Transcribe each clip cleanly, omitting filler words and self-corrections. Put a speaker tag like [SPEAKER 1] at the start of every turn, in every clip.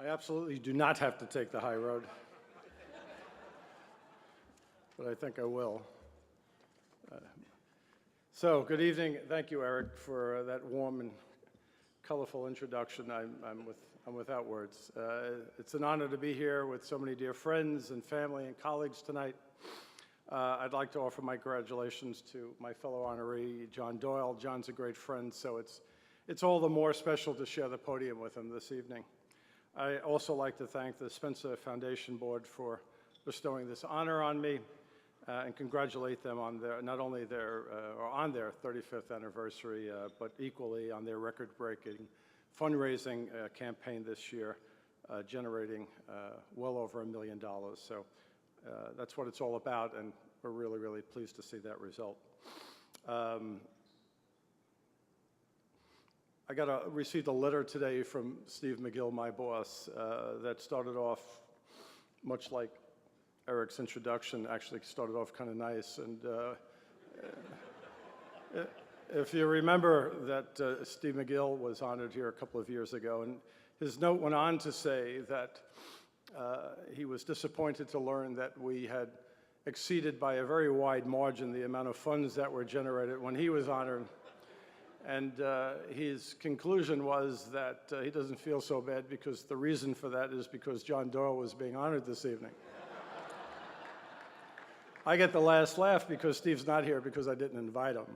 [SPEAKER 1] absolutely do not have to take the high road, but I think I will. So, good evening. Thank you, Eric, for that warm and colorful introduction. I'm without words. It's an honor to be here with so many dear friends and family and colleagues tonight. I'd like to offer my congratulations to my fellow honoree, John Doyle. John's a great friend, so it's all the more special to share the podium with him this evening. I also like to thank the Spencer Foundation Board for bestowing this honor on me and congratulate them on their, not only their, on their 35th anniversary, but equally on their record-breaking fundraising campaign this year, generating well over $1 million. So that's what it's all about, and we're really, really pleased to see that result. I received a letter today from Steve McGill, my boss, that started off much like Eric's introduction, actually started off kind of nice. And if you remember that Steve McGill was honored here a couple of years ago, and his note went on to say that he was disappointed to learn that we had exceeded by a very wide margin the amount of funds that were generated when he was honored. And his conclusion was that he doesn't feel so bad because the reason for that is because John Doyle was being honored this evening. I get the last laugh because Steve's not here because I didn't invite him.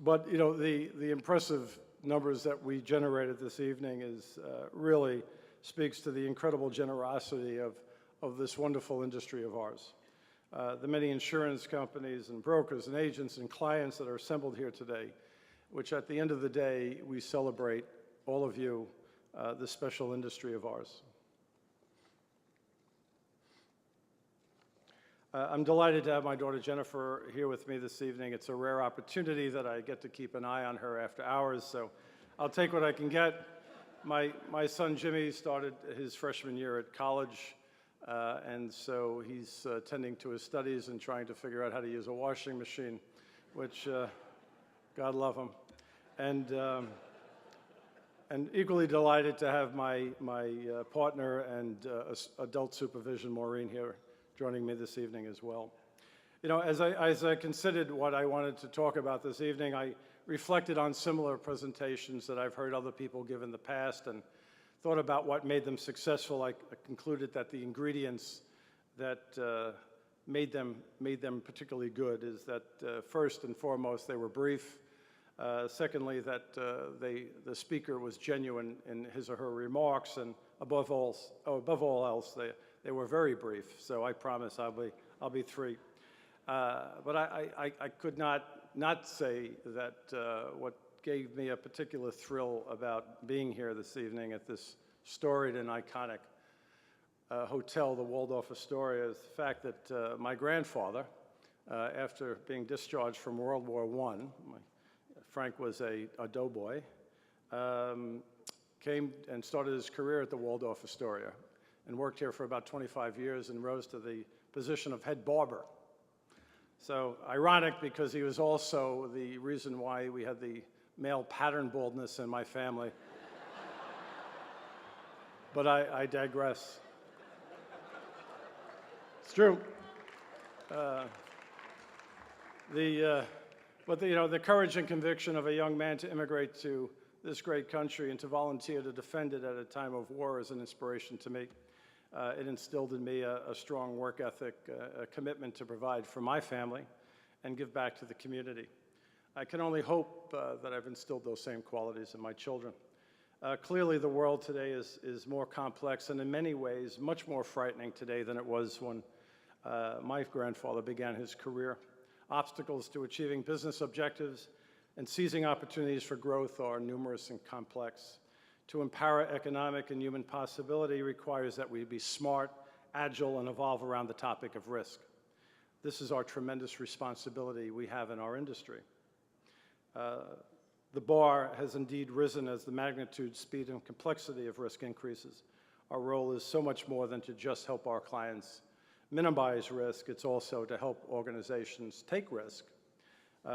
[SPEAKER 1] But you know, the impressive numbers that we generated this evening is really speaks to the incredible generosity of this wonderful industry of ours. The many insurance companies and brokers and agents and clients that are assembled here today, which at the end of the day, we celebrate all of you, this special industry of ours. I'm delighted to have my daughter Jennifer here with me this evening. It's a rare opportunity that I get to keep an eye on her after hours, so I'll take what I can get. My son Jimmy started his freshman year at college, and so he's tending to his studies and trying to figure out how to use a washing machine, which God love him. And equally delighted to have my partner and adult supervision, Maureen, here joining me this evening as well. You know, as I considered what I wanted to talk about this evening, I reflected on similar presentations that I've heard other people give in the past and thought about what made them successful. I concluded that the ingredients that made them particularly good is that first and foremost, they were brief. Secondly, that the speaker was genuine in his or her remarks, and above all else, they were very brief. So I promise I'll be three. But I could not say that what gave me a particular thrill about being here this evening at this storied and iconic hotel, the Waldorf Astoria, is the fact that my grandfather, after being discharged from World War I, Frank was a doughboy, came and started his career at the Waldorf Astoria and worked here for about 25 years and rose to the position of head barber. So ironic, because he was also the reason why we had the male pattern baldness in my family. But I digress. It's true. But the courage and conviction of a young man to immigrate to this great country and to volunteer to defend it at a time of war is an inspiration to me. It instilled in me a strong work ethic, a commitment to provide for my family and give back to the community. I can only hope that I've instilled those same qualities in my children. Clearly, the world today is more complex and in many ways much more frightening today than it was when my grandfather began his career. Obstacles to achieving business objectives and seizing opportunities for growth are numerous and complex. To empower economic and human possibility requires that we be smart, agile, and evolve around the topic of risk. This is our tremendous responsibility we have in our industry. The bar has indeed risen as the magnitude, speed, and complexity of risk increases. Our role is so much more than to just help our clients minimize risk. It's also to help organizations take risk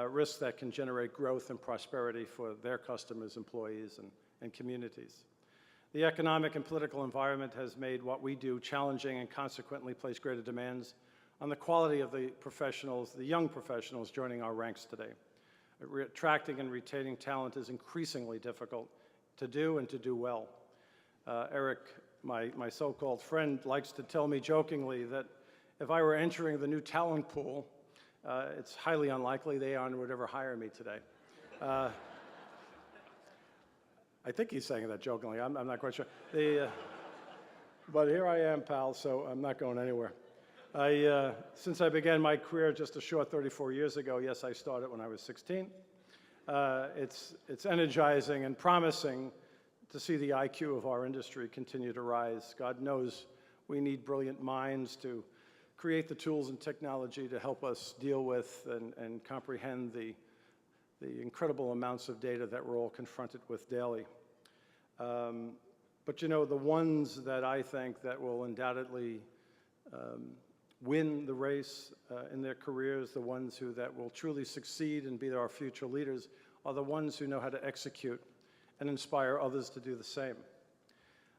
[SPEAKER 1] risks that can generate growth and prosperity for their customers, employees, and communities. The economic and political environment has made what we do challenging and consequently placed greater demands on the quality of the professionals, the young professionals joining our ranks today. Attracting and retaining talent is increasingly difficult to do and to do well. Eric, my so-called friend, likes to tell me jokingly that if I were entering the new talent pool, it's highly unlikely Aon would ever hire me today. I think he's saying that jokingly. I'm not quite sure. But here I am, pal, so I'm not going anywhere. Since I began my career just a short 34 years ago, yes, I started when I was 16, it's energizing and promising to see the IQ of our industry continue to rise. God knows we need brilliant minds to create the tools and technology to help us deal with and comprehend the incredible amounts of data that we're all confronted with daily. But you know, the ones that I think that will undoubtedly win the race in their careers, the ones that will truly succeed and be our future leaders, are the ones who know how to execute and inspire others to do the same.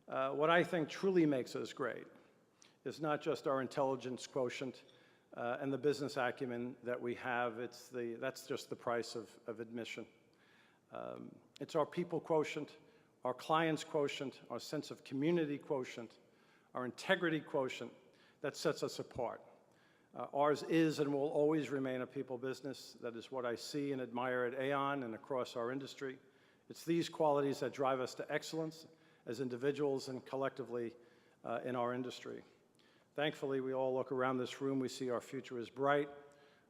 [SPEAKER 1] What I think truly makes us great is not just our intelligence quotient and the business acumen that we have. That's just the price of admission. It's our people quotient, our clients quotient, our sense of community quotient, our integrity quotient that sets us apart. Ours is and will always remain a people business. That is what I see and admire at Aon and across our industry. It's these qualities that drive us to excellence as individuals and collectively in our industry. Thankfully, we all look around this room, we see our future is bright.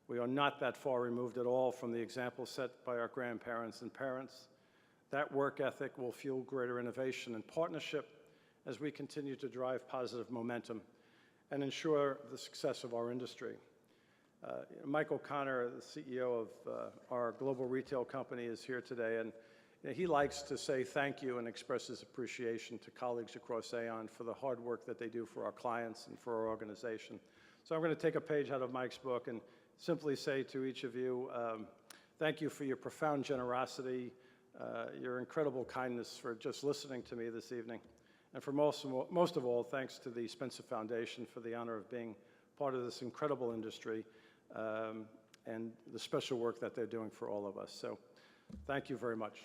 [SPEAKER 1] We are not that far removed at all from the example set by our grandparents and parents. That work ethic will fuel greater innovation and partnership as we continue to drive positive momentum and ensure the success of our industry. Mike O'Connor, the CEO of our global retail company, is here today, and he likes to say thank you and express his appreciation to colleagues across Aon for the hard work that they do for our clients and for our organization. So I'm going to take a page out of Mike's book and simply say to each of you, thank you for your profound generosity, your incredible kindness for just listening to me this evening. And for most of all, thanks to the Spencer Foundation for the honor of being part of this incredible industry and the special work that they're doing for all of us. So thank you very much.